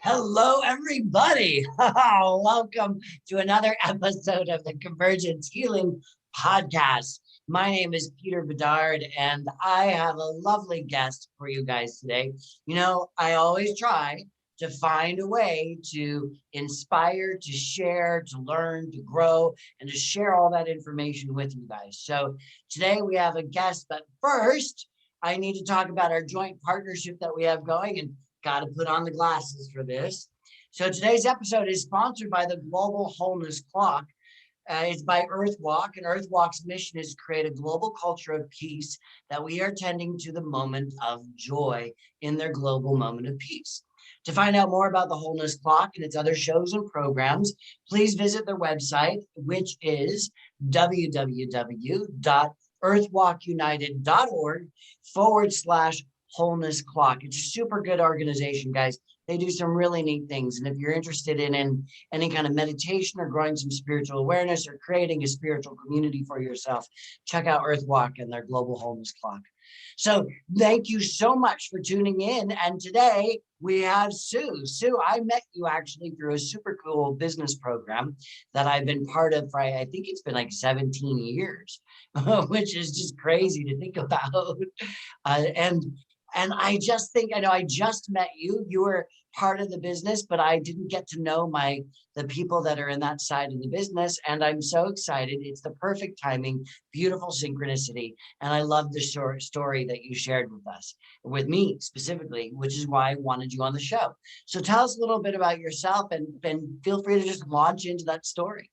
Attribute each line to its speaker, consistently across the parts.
Speaker 1: Hello, everybody. Welcome to another episode of the Convergence Healing Podcast. My name is Peter Bedard, and I have a lovely guest for you guys today. I always try to find a way to inspire, to share, to learn, to grow, and to share all that information with you guys. So today we have a guest, but first, I need to talk about our joint partnership that we have going, and got to put on the glasses for this. So today's episode is sponsored by the Global Wholeness Clock. It's by Earthwalk, and Earthwalk's mission is to create a global culture of peace that we are tending to the moment of joy in their global moment of peace. To find out more about the Wholeness Clock and its other shows and programs, please visit their website, which is www.earthwalkunited.org/wholeness clock. It's a super good organization, guys. They do some really neat things. And if you're interested in any kind of meditation or growing some spiritual awareness or creating a spiritual community for yourself, check out Earthwalk and their Global Wholeness Clock. So thank you so much for tuning in. And today we have Sue. Sue, I met you actually through a super cool business program that I've been part of for, I think it's been like 17 years, which is just crazy to think about. And I just think, I know I just met you. You were part of the business, but I didn't get to know the people that are in that side of the business. And I'm so excited. It's the perfect timing, beautiful synchronicity. And I love the short story that you shared with us, with me specifically, which is why I wanted you on the show. So tell us a little bit about yourself and feel free to just launch into that story.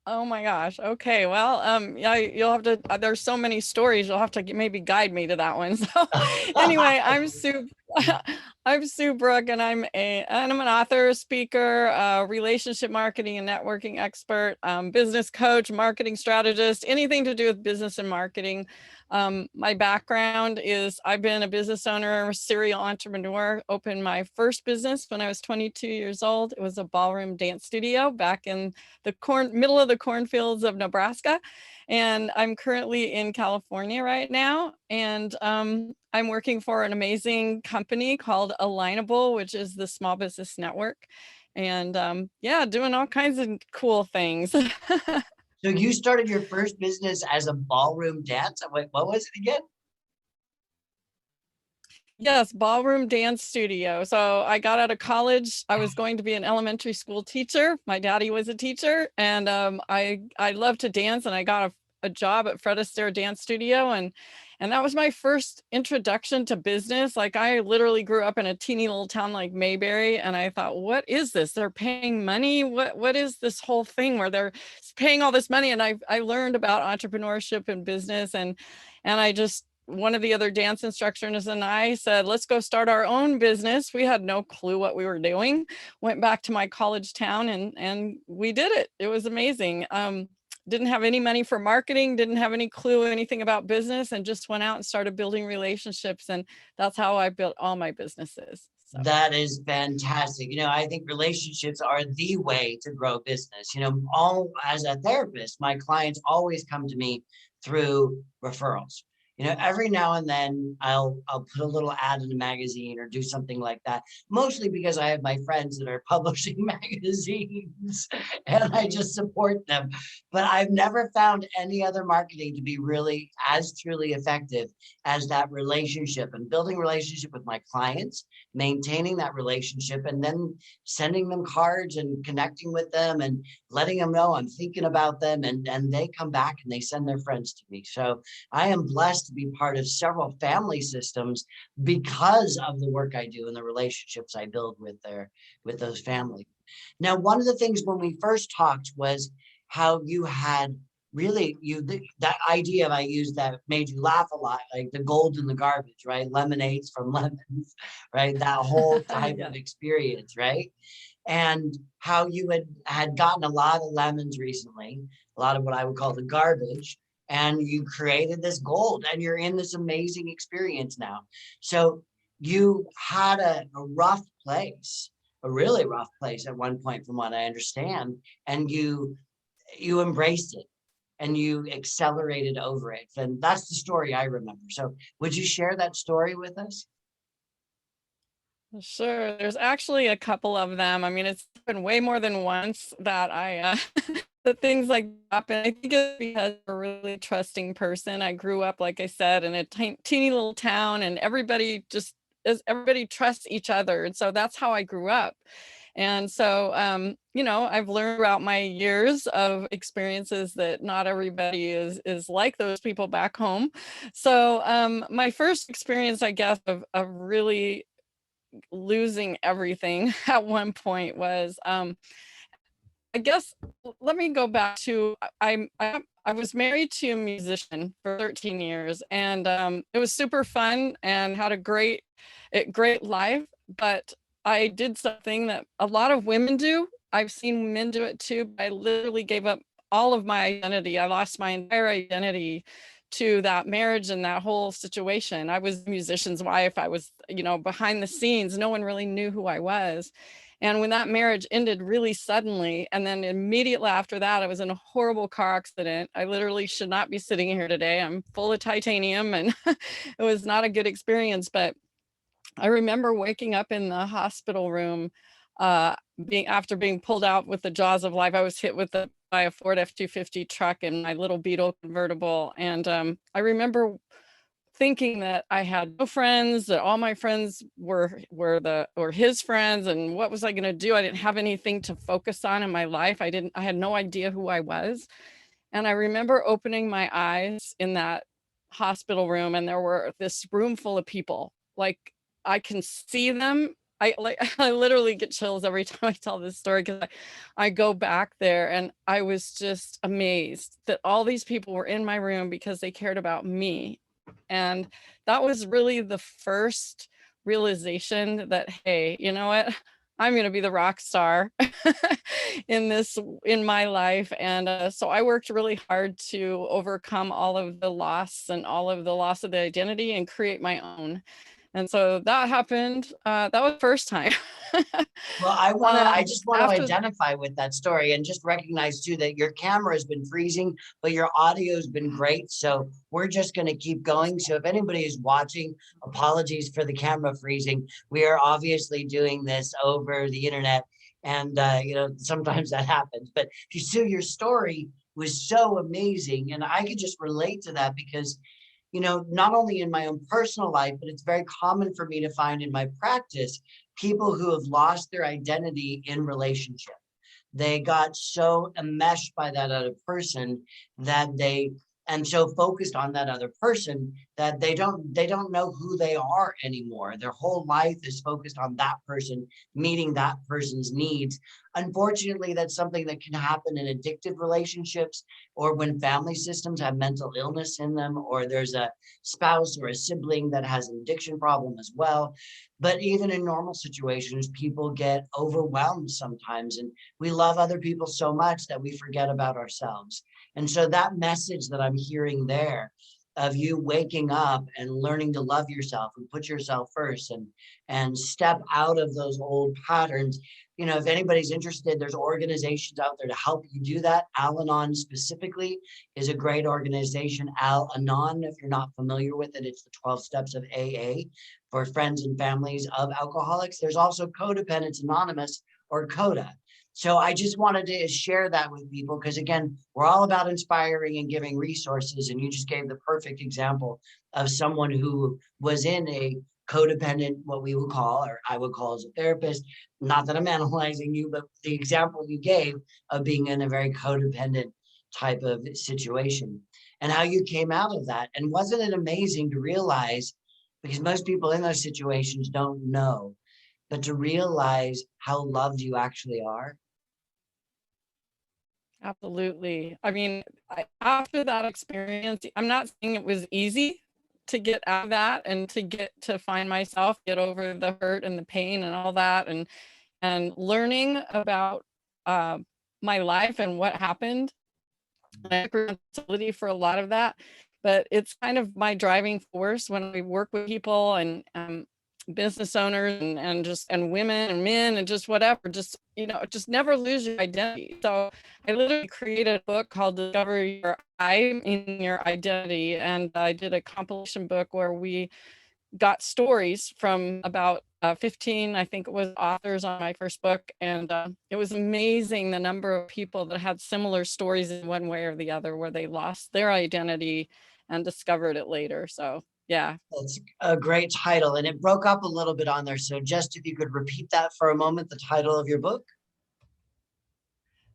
Speaker 2: Oh my gosh. Okay. Well, yeah, you'll have to, there's so many stories. You'll have to maybe guide me to that one. So anyway, I'm Sue. I'm Sue Brooke, and I'm an author, speaker, relationship marketing and networking expert, business coach, marketing strategist, anything to do with business and marketing. My background is I've been a business owner, serial entrepreneur, opened my first business when I was 22 years old. It was a ballroom dance studio back in the middle of the cornfields of Nebraska. And I'm currently in California right now. And I'm working for an amazing company called Alignable, which is the small business network. And yeah, doing all kinds of cool things.
Speaker 1: So you started your first business as a ballroom dance. Wait, what was it again?
Speaker 2: Yes, ballroom dance studio. So I got out of college. I was going to be an elementary school teacher. My daddy was a teacher, and I love to dance, and I got a job at Fred Astaire Dance Studio, and that was my first introduction to business. Like, I literally grew up in a teeny little town like Mayberry, and I thought, what is this? They're paying money. What is this whole thing where they're paying all this money? And I learned about entrepreneurship and business, and I just, one of the other dance instructors and I said, let's go start our own business. We had no clue what we were doing. Went back to my college town, and we did it. It was amazing. Didn't have any money for marketing, didn't have any clue anything about business, and just went out and started building relationships. And that's how I built all my businesses. So.
Speaker 1: That is fantastic. I think relationships are the way to grow business. All as a therapist, my clients always come to me through referrals. Every now and then I'll put a little ad in a magazine or do something like that, mostly because I have my friends that are publishing magazines and I just support them. But I've never found any other marketing to be really as truly effective as that relationship and building relationship with my clients, maintaining that relationship, and then sending them cards and connecting with them and letting them know I'm thinking about them, and they come back and they send their friends to me. So I am blessed to be part of several family systems because of the work I do and the relationships I build with those families. Now, one of the things when we first talked was how you had really that idea I used that made you laugh a lot, like the gold in the garbage, right? Lemonades from lemons, right? That whole type
Speaker 2: Yeah.
Speaker 1: of experience, right? And how you had gotten a lot of lemons recently, a lot of what I would call the garbage, and you created this gold, and you're in this amazing experience now. So you had a rough place, a really rough place at one point, from what I understand, and you embraced it and you accelerated over it. And that's the story I remember. So would you share that story with us?
Speaker 2: Sure. There's actually a couple of them. I mean, it's been way more than once that that things like that happen. I think it's because I'm a really trusting person. I grew up, like I said, in a teeny little town, and everybody trusts each other. And so that's how I grew up. And so, I've learned throughout my years of experiences that not everybody is like those people back home. So, my first experience, I guess, of really losing everything at one point was, I guess, let me go back to, I was married to a musician for 13 years, and it was super fun and had great life. But I did something that a lot of women do. I've seen men do it too. But I literally gave up all of my identity. I lost my entire identity to that marriage and that whole situation. I was a musician's wife. I was, behind the scenes. No one really knew who I was. And when that marriage ended really suddenly, and then immediately after that, I was in a horrible car accident. I literally should not be sitting here today. I'm full of titanium, and it was not a good experience. But I remember waking up in the hospital room, being pulled out with the jaws of life. I was hit by a Ford F-250 truck in my little Beetle convertible, and I remember thinking that I had no friends, that all my friends were his friends, and what was I going to do? I didn't have anything to focus on in my life. I had no idea who I was. And I remember opening my eyes in that hospital room, and there were this room full of people. Like, I can see them. I literally get chills every time I tell this story, because I go back there, and I was just amazed that all these people were in my room because they cared about me. And that was really the first realization that, hey, you know what? I'm going to be the rock star in my life. And so I worked really hard to overcome all of the loss and all of the loss of the identity and create my own. And so that happened. That was the first time.
Speaker 1: Well, I just want to
Speaker 2: After
Speaker 1: identify with that story and just recognize too that your camera has been freezing, but your audio has been great. So we're just going to keep going. So if anybody is watching, apologies for the camera freezing. We are obviously doing this over the internet. And, sometimes that happens, but your story was so amazing. And I could just relate to that because not only in my own personal life, but it's very common for me to find in my practice people who have lost their identity in relationship. They got so enmeshed by that other person and so focused on that other person that they don't know who they are anymore. Their whole life is focused on that person, meeting that person's needs. Unfortunately, that's something that can happen in addictive relationships, or when family systems have mental illness in them, or there's a spouse or a sibling that has an addiction problem as well. But even in normal situations, people get overwhelmed sometimes, and we love other people so much that we forget about ourselves. And so that message that I'm hearing there of you waking up and learning to love yourself and put yourself first and step out of those old patterns. If anybody's interested, there's organizations out there to help you do that. Al-Anon specifically is a great organization. Al-Anon, if you're not familiar with it, it's the 12 steps of AA for friends and families of alcoholics. There's also Codependents Anonymous, or CODA. So I just wanted to share that with people because, again, we're all about inspiring and giving resources. And you just gave the perfect example of someone who was in a codependent, what we would call, or I would call as a therapist, not that I'm analyzing you, but the example you gave of being in a very codependent type of situation and how you came out of that. And wasn't it amazing to realize, because most people in those situations don't know, but to realize how loved you actually are?
Speaker 2: Absolutely. I mean, after that experience, I'm not saying it was easy to get out of that and to find myself, get over the hurt and the pain and all that, and learning about uh, my life and what happened. I took responsibility for a lot of that, but it's kind of my driving force when we work with people and business owners and women and men and just whatever, just never lose your identity. So I literally created a book called Discover Your I in Your Identity, and I did a compilation book where we got stories from about 15, I think it was, authors on my first book. And it was amazing the number of people that had similar stories in one way or the other, where they lost their identity and discovered it later. So yeah.
Speaker 1: That's a great title. And it broke up a little bit on there. So just if you could repeat that for a moment, the title of your book.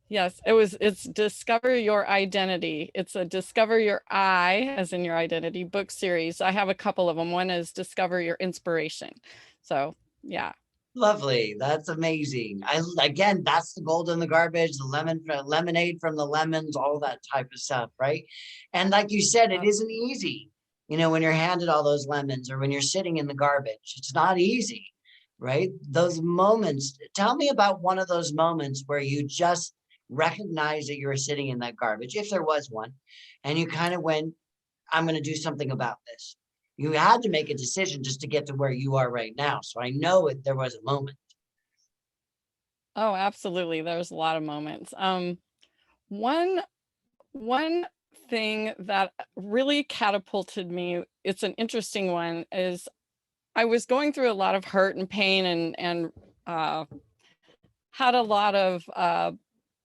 Speaker 2: Yes, it's Discover Your Identity. It's a Discover Your I, as in your identity, book series. I have a couple of them. One is Discover Your Inspiration. So yeah.
Speaker 1: Lovely. That's amazing. Again, that's the gold in the garbage, the lemonade from the lemons, all that type of stuff, right? And like you said, it isn't easy, when you're handed all those lemons or when you're sitting in the garbage. It's not easy, right? Those moments. Tell me about one of those moments where you just recognize that you were sitting in that garbage, if there was one, and you kind of went, I'm going to do something about this. You had to make a decision just to get to where you are right now. So I know there was a moment.
Speaker 2: Oh, absolutely. There's a lot of moments. One one thing that really catapulted me, it's an interesting one, is I was going through a lot of hurt and pain, and had a lot of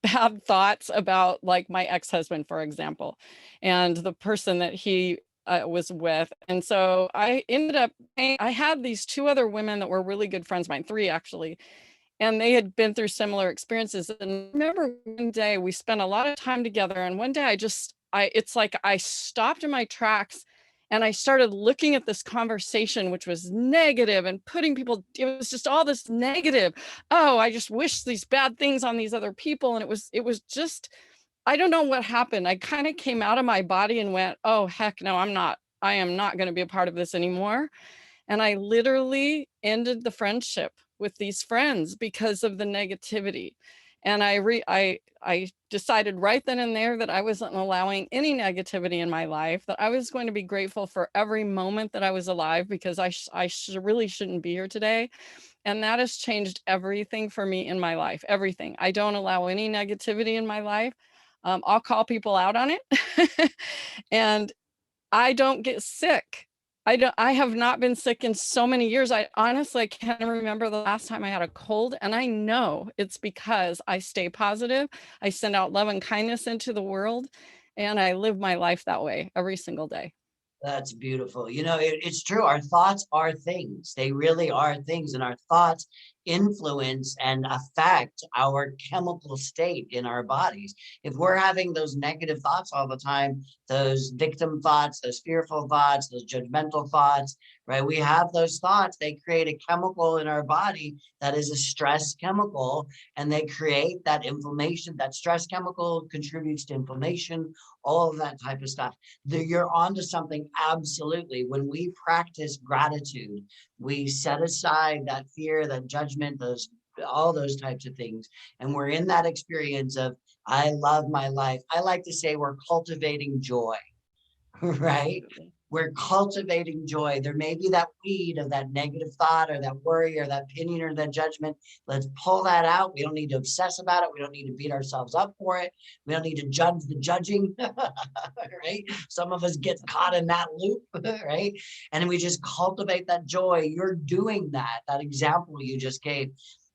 Speaker 2: bad thoughts about, like, my ex-husband, for example, and the person that he was with. And so I ended up, I had these two other women that were really good friends of mine, three actually, and they had been through similar experiences. And I remember one day we spent a lot of time together, and one day it's like I stopped in my tracks and I started looking at this conversation, which was negative and putting people, it was just all this negative. Oh, I just wish these bad things on these other people. And it was just, I don't know what happened. I kind of came out of my body and went, oh, heck no, I am not going to be a part of this anymore. And I literally ended the friendship with these friends because of the negativity. And I decided right then and there that I wasn't allowing any negativity in my life, that I was going to be grateful for every moment that I was alive, because really shouldn't be here today. And that has changed everything for me in my life, everything. I don't allow any negativity in my life. I'll call people out on it. And I don't get sick. I have not been sick in so many years. I honestly can't remember the last time I had a cold. And I know it's because I stay positive. I send out love and kindness into the world, and I live my life that way every single day.
Speaker 1: That's beautiful. It's true. Our thoughts are things. They really are things. And our thoughts influence and affect our chemical state in our bodies. If we're having those negative thoughts all the time, those victim thoughts, those fearful thoughts, those judgmental thoughts, right? We have those thoughts. They create a chemical in our body that is a stress chemical, and they create that inflammation. That stress chemical contributes to inflammation, all of that type of stuff. You're onto something. Absolutely. When we practice gratitude, we set aside that fear, that judgment, all those types of things. And we're in that experience of, I love my life. I like to say we're cultivating joy, right? We're cultivating joy. There may be that weed of that negative thought or that worry or that opinion or that judgment. Let's pull that out. We don't need to obsess about it. We don't need to beat ourselves up for it. We don't need to judge the judging, right? Some of us get caught in that loop, right? And we just cultivate that joy. You're doing that example you just gave.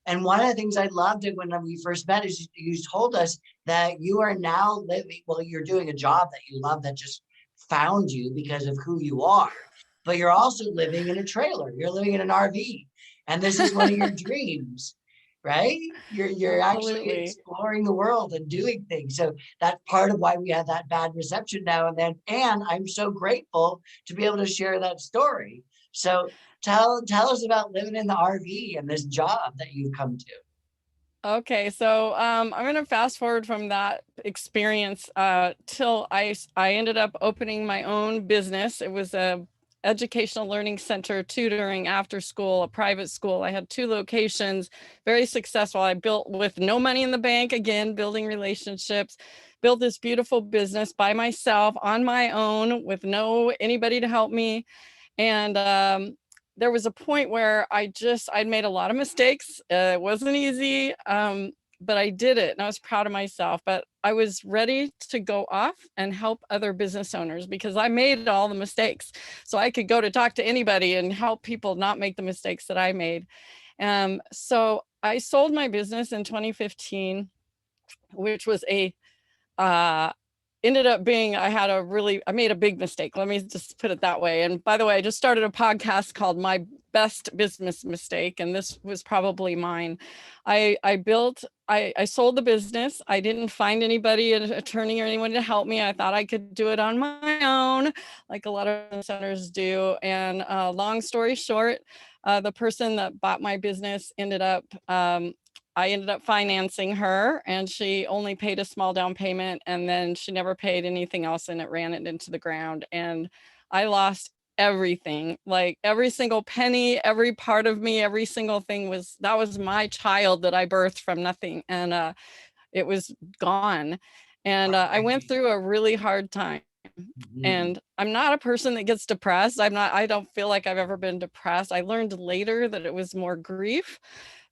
Speaker 1: And one of the things I loved it when we first met is you told us that you are now living, well, you're doing a job that you love that just found you because of who you are, but you're also living in a trailer. You're living in an RV, and this is one of your dreams, right? You're actually exploring the world and doing things. So that's part of why we have that bad reception now and then. And I'm so grateful to be able to share that story. So tell us about living in the RV and this job that you've come to.
Speaker 2: Okay, so I'm going to fast forward from that experience till I ended up opening my own business. It was a educational learning center, tutoring after school, a private school. I had 2 locations, very successful. I built with no money in the bank, again, building relationships, built this beautiful business by myself on my own with no anybody to help me. And there was a point where I'd made a lot of mistakes. It wasn't easy, but I did it and I was proud of myself. But I was ready to go off and help other business owners because I made all the mistakes. So I could go to talk to anybody and help people not make the mistakes that I made. So I sold my business in 2015, which was ended up being, I made a big mistake. Let me just put it that way. And by the way, I just started a podcast called My Best Business Mistake. And this was probably mine. I sold the business. I didn't find anybody, an attorney or anyone to help me. I thought I could do it on my own, like a lot of business owners do. And long story short, the person that bought my business I ended up financing her, and she only paid a small down payment, and then she never paid anything else, and it ran it into the ground. And I lost everything, like every single penny, every part of me, every single thing that was my child that I birthed from nothing. And it was gone. And I went through a really hard time. And I'm not a person that gets depressed. I don't feel like I've ever been depressed. I learned later that it was more grief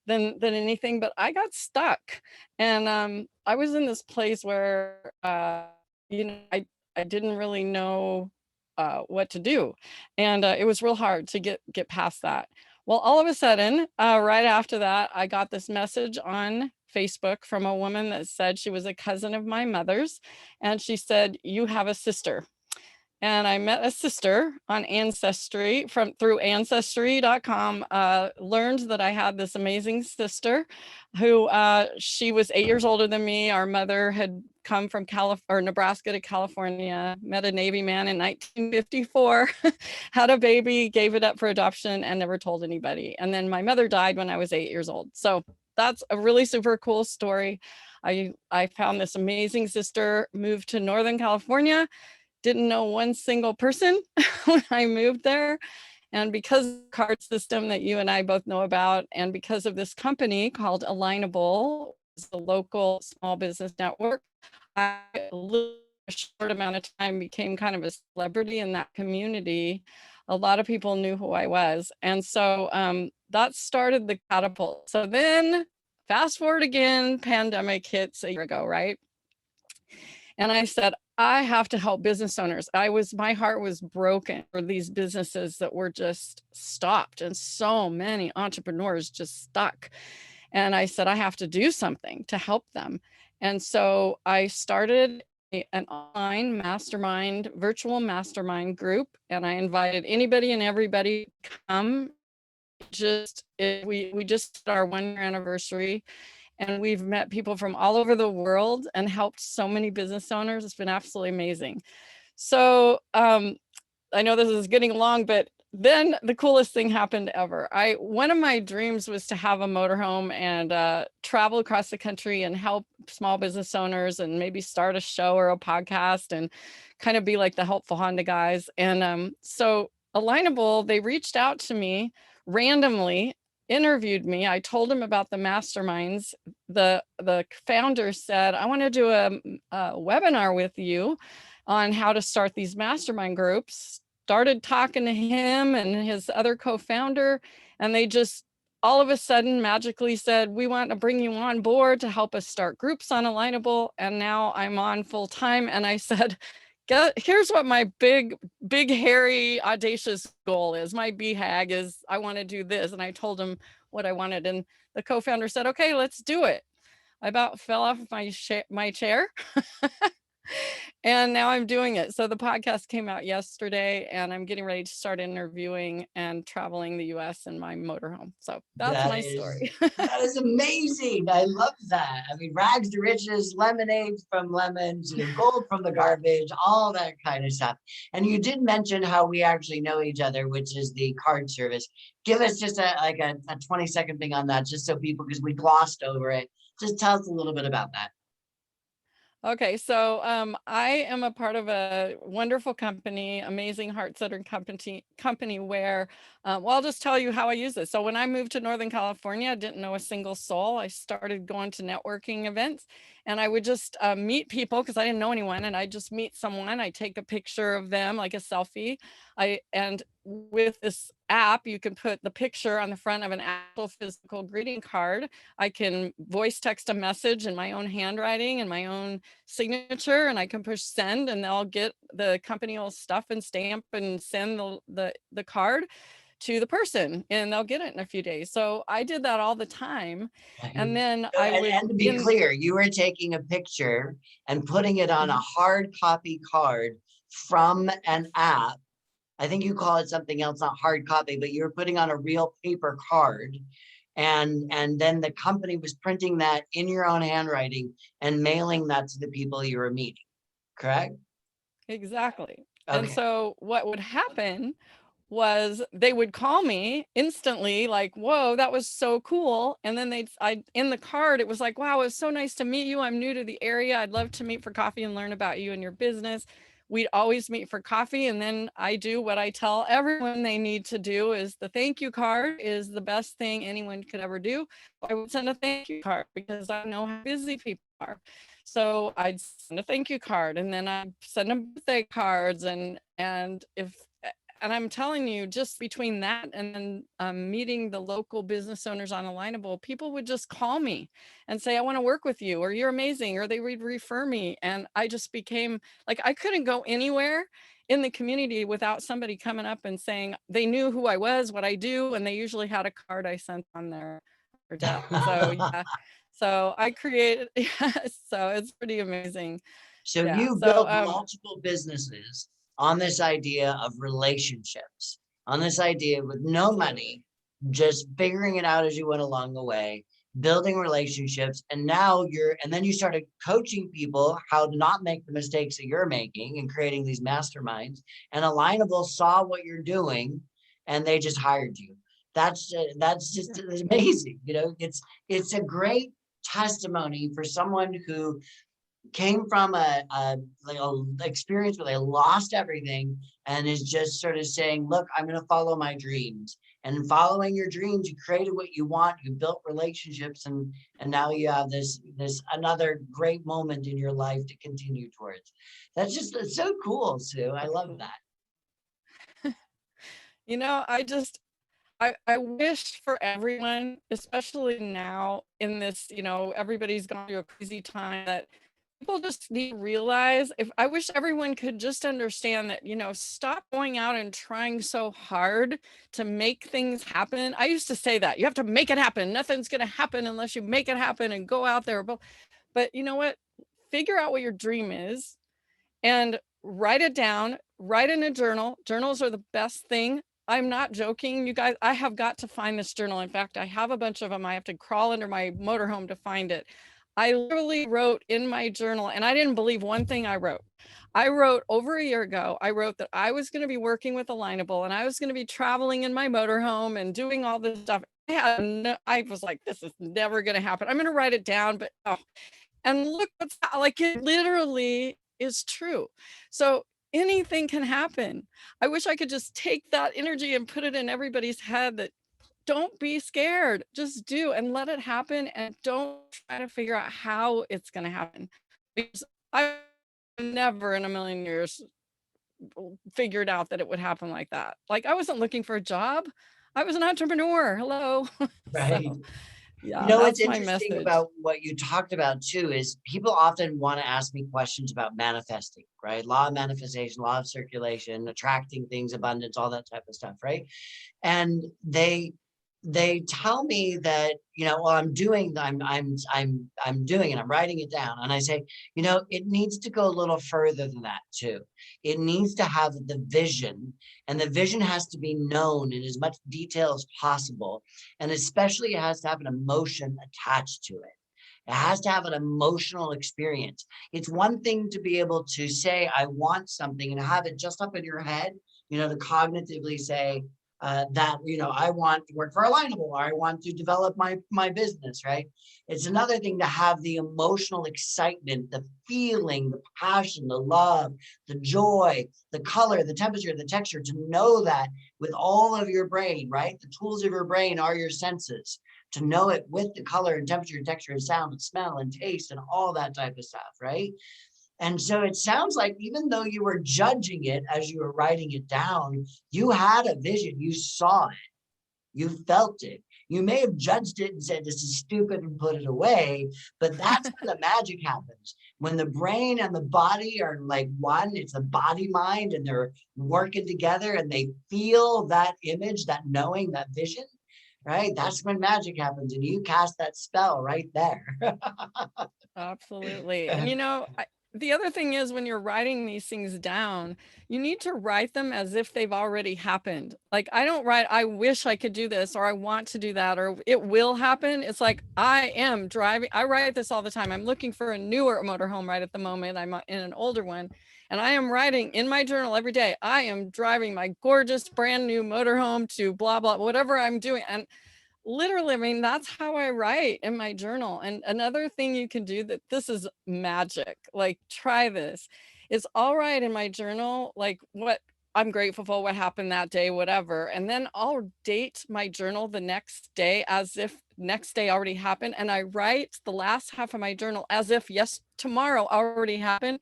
Speaker 2: than anything, but I got stuck. And I was in this place where I didn't really know what to do. And it was real hard to get past that. Well, all of a sudden, right after that, I got this message on Facebook from a woman that said she was a cousin of my mother's. And she said, "You have a sister." And I met a sister on Ancestry through ancestry.com, learned that I had this amazing sister who she was 8 years older than me. Our mother had come from Nebraska to California, met a Navy man in 1954, had a baby, gave it up for adoption, and never told anybody. And then my mother died when I was 8 years old. So that's a really super cool story. I found this amazing sister, moved to Northern California, didn't know one single person when I moved there. And because of the card system that you and I both know about, and because of this company called Alignable, it's a local small business network, I, a short amount of time, became kind of a celebrity in that community. A lot of people knew who I was. And so that started the catapult. So then fast forward again, pandemic hits a year ago, right? And I said, I have to help business owners. My heart was broken for these businesses that were just stopped, and so many entrepreneurs just stuck. And I said, I have to do something to help them. And so I started an online mastermind, virtual mastermind group, and I invited anybody and everybody to come. We just did our 1 year anniversary. And we've met people from all over the world and helped so many business owners. It's been absolutely amazing. So I know this is getting long, but then the coolest thing happened ever. One of my dreams was to have a motorhome and travel across the country and help small business owners and maybe start a show or a podcast and kind of be like the helpful Honda guys. And so Alignable, they reached out to me randomly, interviewed me. I told him about the masterminds. The founder said, I want to do a webinar with you on how to start these mastermind groups. Started talking to him and his other co-founder, and they just all of a sudden magically said, we want to bring you on board to help us start groups on Alignable. And now I'm on full time. And I said, here's what my big, hairy, audacious goal is. My BHAG is I want to do this. And I told him what I wanted. And the co-founder said, okay, let's do it. I about fell off my chair. And now I'm doing it. So the podcast came out yesterday, and I'm getting ready to start interviewing and traveling the US in my motorhome. So that's my story.
Speaker 1: That is amazing. I love that. I mean, rags to riches, lemonade from lemons, gold from the garbage, all that kind of stuff. And you did mention how we actually know each other, which is the card service. Give us just a 20-second thing on that, just so people, because we glossed over it. Just tell us a little bit about that.
Speaker 2: Okay, so I am a part of a wonderful company, amazing heart-centered company where, well, I'll just tell you how I use this. So when I moved to Northern California, I didn't know a single soul. I started going to networking events, and I would just meet people because I didn't know anyone, and I just meet someone. I take a picture of them, like a selfie. And with this app, you can put the picture on the front of an actual physical greeting card. I can voice text a message in my own handwriting and my own signature, and I can push send, and they'll get, the company will stuff and stamp and send the card to the person, and they'll get it in a few days. So I did that all the time. And then I would,
Speaker 1: And to be clear, you were taking a picture and putting it on a hard copy card from an app. I think you call it something else, not hard copy, but you're putting on a real paper card. And then the company was printing that in your own handwriting and mailing that to the people you were meeting, correct?
Speaker 2: exactly. And
Speaker 1: Okay.
Speaker 2: so what would happen was they would call me instantly, like, whoa, that was so cool. And then in the card, it was like, wow, it was so nice to meet you. I'm new to the area. I'd love to meet for coffee and learn about you and your business. We'd always meet for coffee. And then I do what I tell everyone they need to do, is the thank you card is the best thing anyone could ever do. I would send a thank you card because I know how busy people are. So I'd send a thank you card, and then I'd send them birthday cards, and I'm telling you, just between that and then meeting the local business owners on Alignable, people would just call me and say, I want to work with you, or you're amazing, or they would refer me. And I just became like, I couldn't go anywhere in the community without somebody coming up and saying they knew who I was, what I do, and they usually had a card I sent on their desk. So yeah, so I created, yeah, so it's pretty amazing.
Speaker 1: So
Speaker 2: Yeah.
Speaker 1: you
Speaker 2: So
Speaker 1: built multiple businesses on this idea of relationships, on this idea with no money, just figuring it out as you went along the way, building relationships. And then you started coaching people how to not make the mistakes that you're making and creating these masterminds. And Alignable saw what you're doing and they just hired you. That's just amazing. It's a great testimony for someone who came from like a experience where they lost everything and is just sort of saying, look, I'm going to follow my dreams. And following your dreams, you created what you want, you built relationships, and now you have this another great moment in your life to continue towards. It's so cool, Sue. I love that.
Speaker 2: I wish for everyone, especially now in this, everybody's gone through a crazy time, that people just need to realize, if I wish everyone could just understand that, stop going out and trying so hard to make things happen. I used to say that you have to make it happen. Nothing's going to happen unless you make it happen and go out there. But you know what? Figure out what your dream is and write it down, write in a journal. Journals are the best thing. I'm not joking, you guys. I have got to find this journal. In fact, I have a bunch of them. I have to crawl under my motorhome to find it. I literally wrote in my journal, and I didn't believe one thing I wrote. I wrote over a year ago, I wrote that I was going to be working with Alignable, and I was going to be traveling in my motorhome and doing all this stuff. I was like, this is never going to happen. I'm going to write it down, but and look what's like, it literally is true. So anything can happen. I wish I could just take that energy and put it in everybody's head that don't be scared, just do and let it happen, and don't try to figure out how it's going to happen, because I never in a million years figured out that it would happen like that. Like, I wasn't looking for a job. I was an entrepreneur. Hello.
Speaker 1: Right.
Speaker 2: So yeah,
Speaker 1: What's
Speaker 2: that's my
Speaker 1: interesting
Speaker 2: message.
Speaker 1: about what you talked about too is people often want to ask me questions about manifesting, right? Law of manifestation, law of circulation, attracting things, abundance, all that type of stuff, right? And they tell me that, well, I'm doing it, I'm writing it down. And I say, it needs to go a little further than that too. It needs to have the vision, and the vision has to be known in as much detail as possible. And especially it has to have an emotion attached to it. It has to have an emotional experience. It's one thing to be able to say, I want something, and have it just up in your head, to cognitively say, that, I want to work for Alignable, or I want to develop my business, right? It's another thing to have the emotional excitement, the feeling, the passion, the love, the joy, the color, the temperature, the texture, to know that with all of your brain, right? The tools of your brain are your senses, to know it with the color and temperature, texture and sound and smell and taste and all that type of stuff, right? And so it sounds like even though you were judging it as you were writing it down, you had a vision, you saw it, you felt it. You may have judged it and said, this is stupid and put it away, but that's when the magic happens. When the brain and the body are like one, it's the body mind and they're working together and they feel that image, that knowing, that vision, right? That's when magic happens and you cast that spell right there.
Speaker 2: Absolutely. And the other thing is when you're writing these things down, you need to write them as if they've already happened. Like I don't write, I wish I could do this, or I want to do that, or it will happen. It's like I am driving. I write this all the time. I'm looking for a newer motorhome right at the moment. I'm in an older one. And I am writing in my journal every day. I am driving my gorgeous brand new motorhome to blah, blah, whatever I'm doing. And literally, I mean, that's how I write in my journal. And another thing you can do that this is magic, like try this, is I'll write in my journal, like what I'm grateful for, what happened that day, whatever. And then I'll date my journal the next day as if next day already happened. And I write the last half of my journal as if, yes, tomorrow already happened.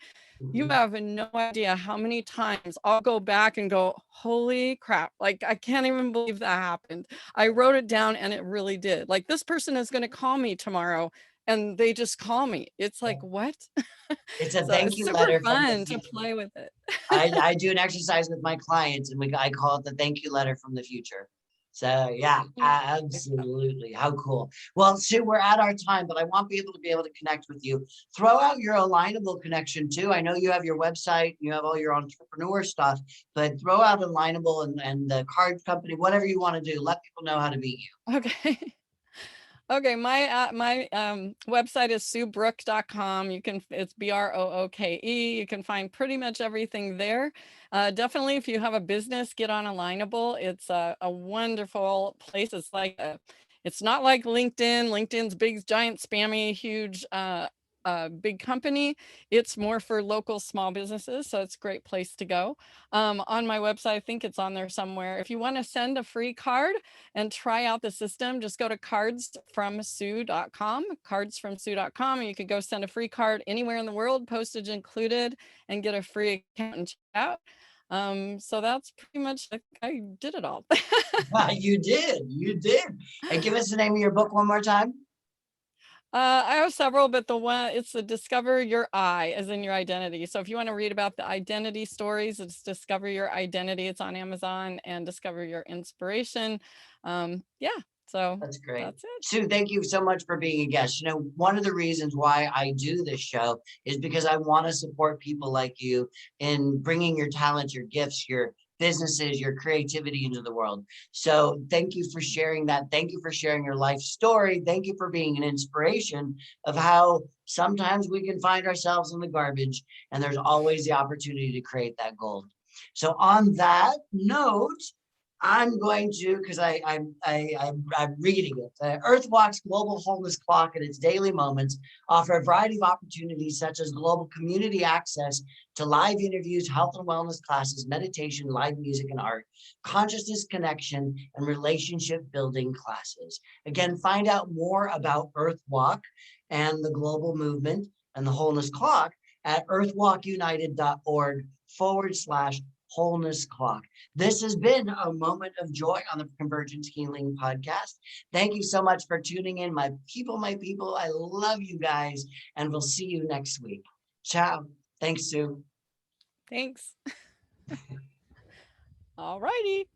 Speaker 2: You have no idea how many times I'll go back and go, holy crap, like I can't even believe that happened. I wrote it down and it really did. Like this person is going to call me tomorrow and they just call me. It's like, what?
Speaker 1: It's a
Speaker 2: So
Speaker 1: thank
Speaker 2: it's
Speaker 1: you
Speaker 2: super
Speaker 1: letter from the
Speaker 2: fun to
Speaker 1: future.
Speaker 2: play with it.
Speaker 1: I do an exercise with my clients and I call it the thank you letter from the future. So yeah, absolutely. How cool. Well, Sue, we're at our time, but I want people to be able to connect with you. Throw out your Alignable connection too. I know you have your website, you have all your entrepreneur stuff, but throw out Alignable and the card company, whatever you want to do. Let people know how to meet you.
Speaker 2: Okay. Okay, my website is suebrooke.com. It's Brooke. You can find pretty much everything there. Definitely, if you have a business, get on Alignable. It's a wonderful place. It's not like LinkedIn. LinkedIn's big, giant, spammy, huge, big company. It's more for local small businesses, so it's a great place to go. On my website, I think it's on there somewhere. If you want to send a free card and try out the system, just go to cardsfromsue.com, cardsfromsue.com, and you could go send a free card anywhere in the world, postage included, and get a free account and check out. So that's pretty much, I did it all.
Speaker 1: You did. And give us the name of your book one more time.
Speaker 2: I have several, but it's the Discover Your I, as in your identity. So if you want to read about the identity stories, it's Discover Your Identity. It's on Amazon, and Discover Your Inspiration. Yeah, so
Speaker 1: That's great.
Speaker 2: that's it.
Speaker 1: Sue, thank you so much for being a guest. You know, one of the reasons why I do this show is because I want to support people like you in bringing your talents, your gifts, your businesses, your creativity into the world. So thank you for sharing that. Thank you for sharing your life story. Thank you for being an inspiration of how sometimes we can find ourselves in the garbage and there's always the opportunity to create that gold. So on that note, I'm going to, because I'm reading it. Earthwalk's Global Wholeness Clock and its daily moments offer a variety of opportunities such as global community access to live interviews, health and wellness classes, meditation, live music and art, consciousness connection, and relationship building classes. Again, find out more about Earthwalk and the global movement and the Wholeness Clock at earthwalkunited.org/wholeness clock. This has been a moment of joy on the Convergence Healing Podcast. Thank you so much for tuning in, my people, my people. I love you guys, and we'll see you next week. Ciao. Thanks, Sue.
Speaker 2: Thanks. All righty.